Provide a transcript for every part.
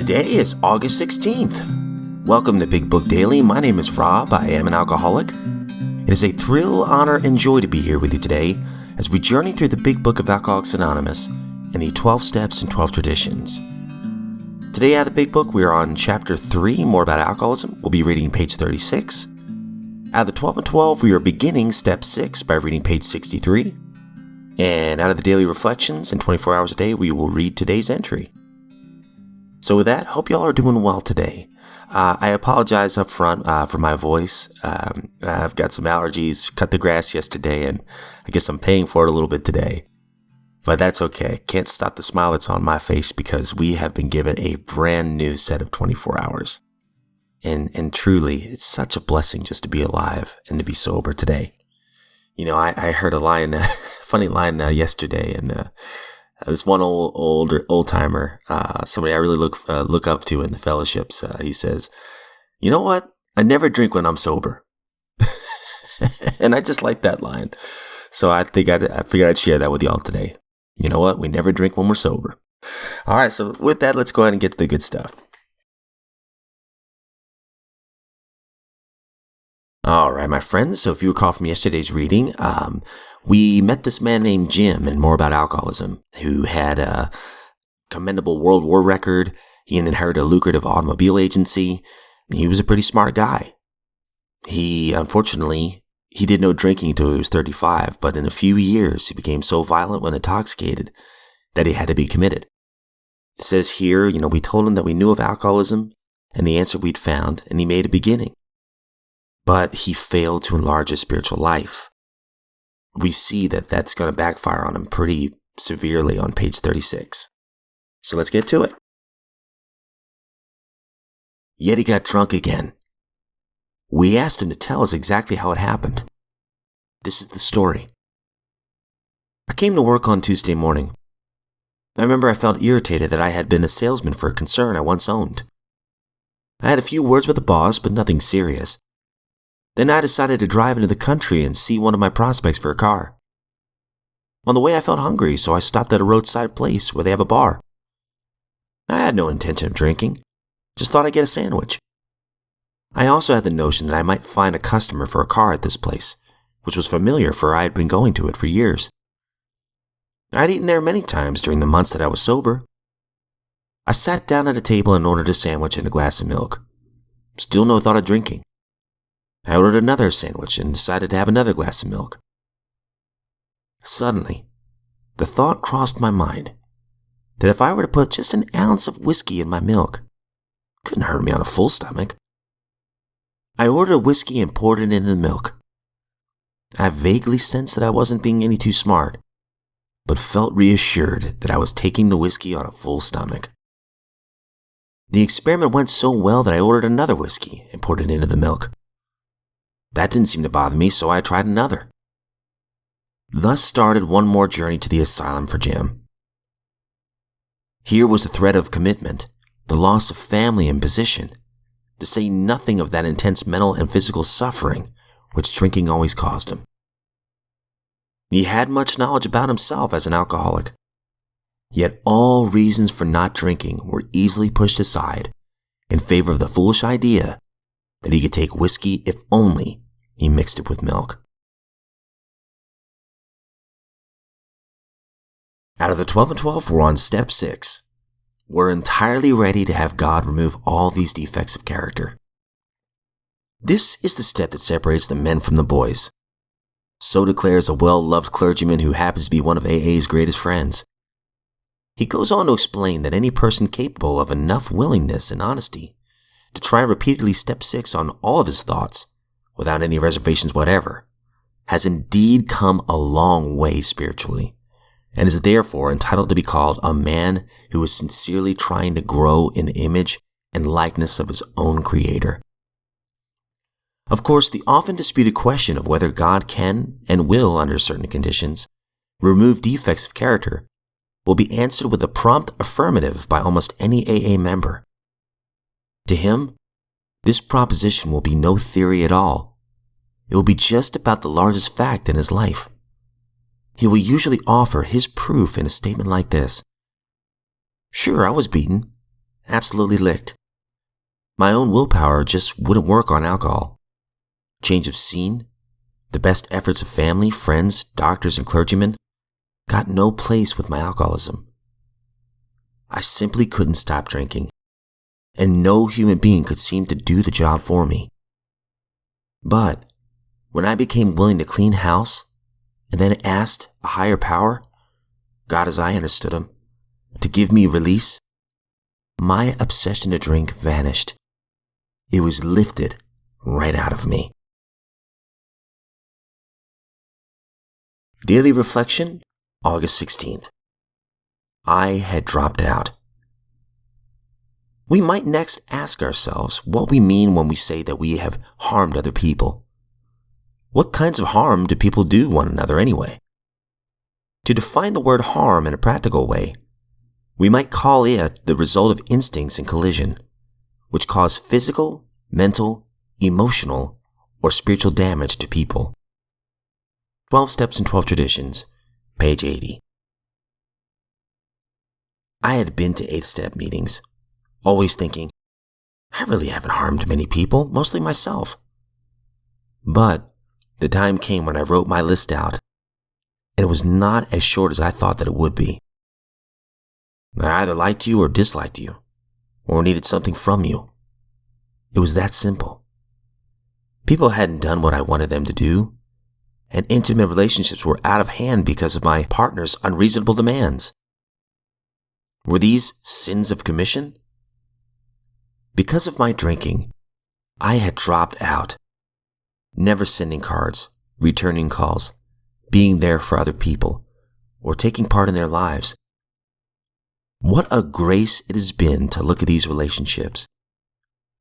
Today is August 16th. Welcome to Big Book Daily. My name is Rob. I am an alcoholic. It is a thrill, honor, and joy to be here with you today as we journey through the Big Book of Alcoholics Anonymous and the 12 Steps and 12 Traditions. Today out of the Big Book, we are on Chapter 3, More About Alcoholism. We'll be reading page 36. Out of the 12 and 12, we are beginning Step 6 by reading page 63. And out of the Daily Reflections in 24 hours a day, we will read today's entry. So with that, hope y'all are doing well today. I apologize up front for my voice. I've got some allergies, cut the grass yesterday, and I guess I'm paying for it a little bit today. But that's okay. Can't stop the smile that's on my face because we have been given a brand new set of 24 hours. And truly, it's such a blessing just to be alive and to be sober today. You know, I heard a line, funny line yesterday, and this one old timer, somebody I really look up to in the fellowships, he says, "You know what? I never drink when I'm sober," and I just like that line. So I figured I'd share that with y'all today. You know what? We never drink when we're sober. All right. So with that, let's go ahead and get to the good stuff. All right, my friends. So if you recall from yesterday's reading, we met this man named Jim in More About Alcoholism, who had a commendable World War record. He inherited a lucrative automobile agency. He was a pretty smart guy. Unfortunately, he did no drinking until he was 35, but in a few years, he became so violent when intoxicated that he had to be committed. It says here, we told him that we knew of alcoholism and the answer we'd found, and he made a beginning. But he failed to enlarge his spiritual life. We see that that's going to backfire on him pretty severely on page 36. So let's get to it. Yet he got drunk again. We asked him to tell us exactly how it happened. This is the story. I came to work on Tuesday morning. I remember I felt irritated that I had been a salesman for a concern I once owned. I had a few words with the boss, but nothing serious. Then I decided to drive into the country and see one of my prospects for a car. On the way, I felt hungry, so I stopped at a roadside place where they have a bar. I had no intention of drinking, just thought I'd get a sandwich. I also had the notion that I might find a customer for a car at this place, which was familiar for I had been going to it for years. I'd eaten there many times during the months that I was sober. I sat down at a table and ordered a sandwich and a glass of milk. Still no thought of drinking. I ordered another sandwich and decided to have another glass of milk. Suddenly, the thought crossed my mind that if I were to put just an ounce of whiskey in my milk, it couldn't hurt me on a full stomach. I ordered whiskey and poured it into the milk. I vaguely sensed that I wasn't being any too smart, but felt reassured that I was taking the whiskey on a full stomach. The experiment went so well that I ordered another whiskey and poured it into the milk. That didn't seem to bother me, so I tried another. Thus started one more journey to the asylum for Jim. Here was the threat of commitment, the loss of family and position, to say nothing of that intense mental and physical suffering which drinking always caused him. He had much knowledge about himself as an alcoholic, yet all reasons for not drinking were easily pushed aside in favor of the foolish idea that he could take whiskey if only he mixed it with milk. Out of the 12 and 12, we're on step 6. We're entirely ready to have God remove all these defects of character. This is the step that separates the men from the boys. So declares a well-loved clergyman who happens to be one of AA's greatest friends. He goes on to explain that any person capable of enough willingness and honesty to try repeatedly step 6 on all of his thoughts, without any reservations whatever, has indeed come a long way spiritually, and is therefore entitled to be called a man who is sincerely trying to grow in the image and likeness of his own Creator. Of course, the often disputed question of whether God can and will, under certain conditions, remove defects of character will be answered with a prompt affirmative by almost any AA member. To him, this proposition will be no theory at all. It will be just about the largest fact in his life. He will usually offer his proof in a statement like this. Sure, I was beaten, absolutely licked. My own willpower just wouldn't work on alcohol. Change of scene, the best efforts of family, friends, doctors, and clergymen got no place with my alcoholism. I simply couldn't stop drinking, and no human being could seem to do the job for me. But when I became willing to clean house and then asked a higher power, God as I understood him, to give me release, my obsession to drink vanished. It was lifted right out of me. Daily Reflection, August 16th. I had dropped out. We might next ask ourselves what we mean when we say that we have harmed other people. What kinds of harm do people do one another anyway? To define the word harm in a practical way, we might call it the result of instincts in collision, which cause physical, mental, emotional, or spiritual damage to people. 12 Steps and 12 Traditions, page 80. I had been to 8th Step meetings, always thinking, I really haven't harmed many people, mostly myself. But the time came when I wrote my list out, and it was not as short as I thought that it would be. I either liked you or disliked you, or needed something from you. It was that simple. People hadn't done what I wanted them to do, and intimate relationships were out of hand because of my partner's unreasonable demands. Were these sins of commission? Because of my drinking, I had dropped out, never sending cards, returning calls, being there for other people, or taking part in their lives. What a grace it has been to look at these relationships,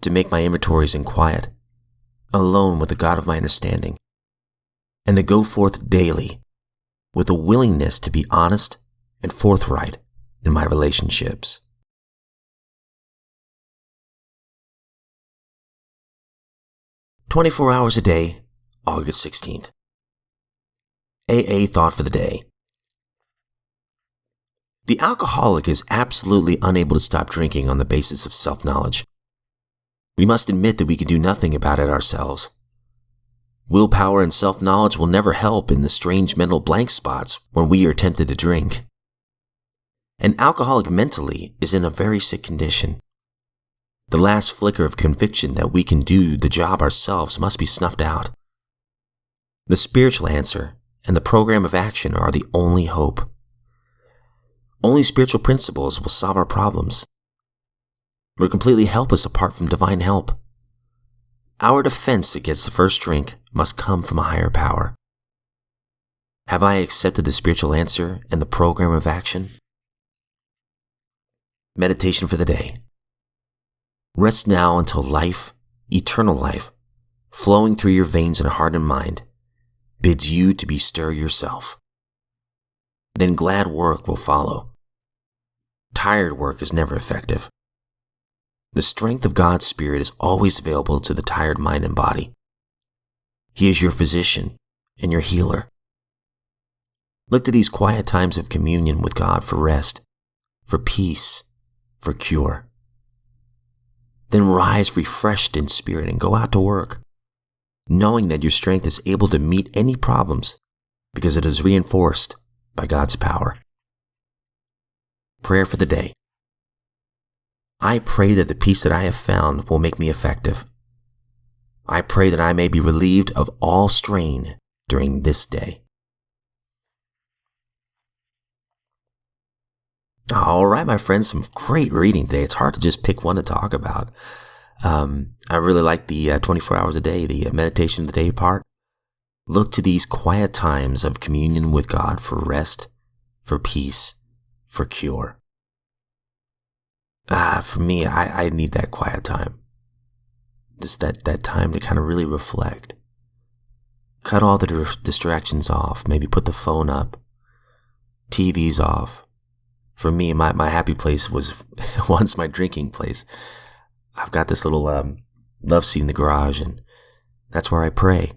to make my inventories in quiet, alone with the God of my understanding, and to go forth daily with a willingness to be honest and forthright in my relationships. "24 hours a day, August 16th. AA thought for the day. The alcoholic is absolutely unable to stop drinking on the basis of self-knowledge. We must admit that we can do nothing about it ourselves. Willpower and self-knowledge will never help in the strange mental blank spots when we are tempted to drink. An alcoholic mentally is in a very sick condition. The last flicker of conviction that we can do the job ourselves must be snuffed out. The spiritual answer and the program of action are the only hope. Only spiritual principles will solve our problems. We're completely helpless apart from divine help. Our defense against the first drink must come from a higher power. Have I accepted the spiritual answer and the program of action? Meditation for the day. Rest now until life, eternal life, flowing through your veins and heart and mind, bids you to bestir yourself. Then glad work will follow. Tired work is never effective. The strength of God's Spirit is always available to the tired mind and body. He is your physician and your healer. Look to these quiet times of communion with God for rest, for peace, for cure. Then rise refreshed in spirit and go out to work, knowing that your strength is able to meet any problems because it is reinforced by God's power. Prayer for the day. I pray that the peace that I have found will make me effective. I pray that I may be relieved of all strain during this day. All right, my friends, some great reading today. It's hard to just pick one to talk about. I really like the 24 hours a day, the meditation of the day part. Look to these quiet times of communion with God for rest, for peace, for cure. For me, I need that quiet time. Just that time to kind of really reflect. Cut all the distractions off. Maybe put the phone up. TV's off. For me, my happy place was once my drinking place. I've got this little love seat in the garage, and that's where I pray.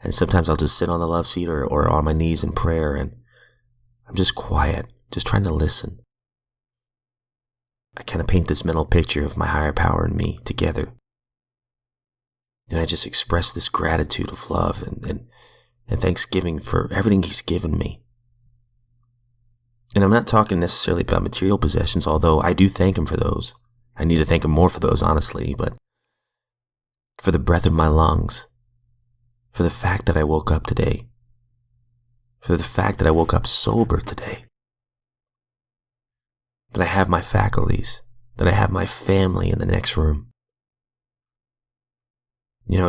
And sometimes I'll just sit on the love seat or on my knees in prayer, and I'm just quiet, just trying to listen. I kind of paint this mental picture of my higher power and me together. And I just express this gratitude of love and thanksgiving for everything he's given me. And I'm not talking necessarily about material possessions, although I do thank him for those. I need to thank him more for those, honestly, but for the breath in my lungs, for the fact that I woke up today, for the fact that I woke up sober today, that I have my faculties, that I have my family in the next room.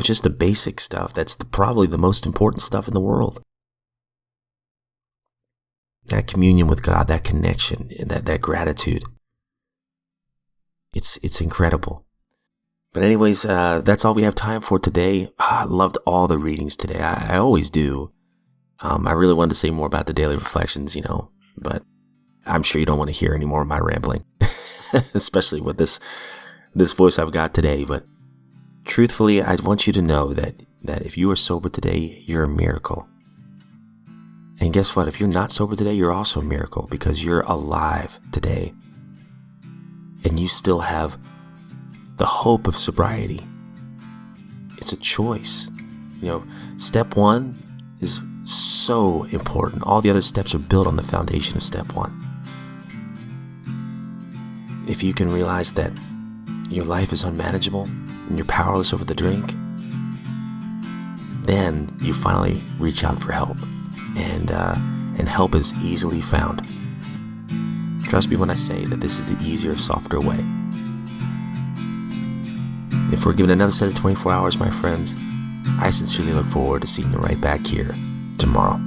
Just the basic stuff. That's probably the most important stuff in the world. That communion with God, that connection, and that gratitude. It's incredible. But anyways, that's all we have time for today. I loved all the readings today. I always do. I really wanted to say more about the daily reflections, but I'm sure you don't want to hear any more of my rambling, especially with this voice I've got today. But truthfully, I want you to know that if you are sober today, you're a miracle. And guess what? If you're not sober today, you're also a miracle because you're alive today. And you still have the hope of sobriety. It's a choice. Step one is so important. All the other steps are built on the foundation of step one. If you can realize that your life is unmanageable and you're powerless over the drink, then you finally reach out for help. And help is easily found. Trust me when I say that this is the easier, softer way. If we're given another set of 24 hours, my friends, I sincerely look forward to seeing you right back here tomorrow.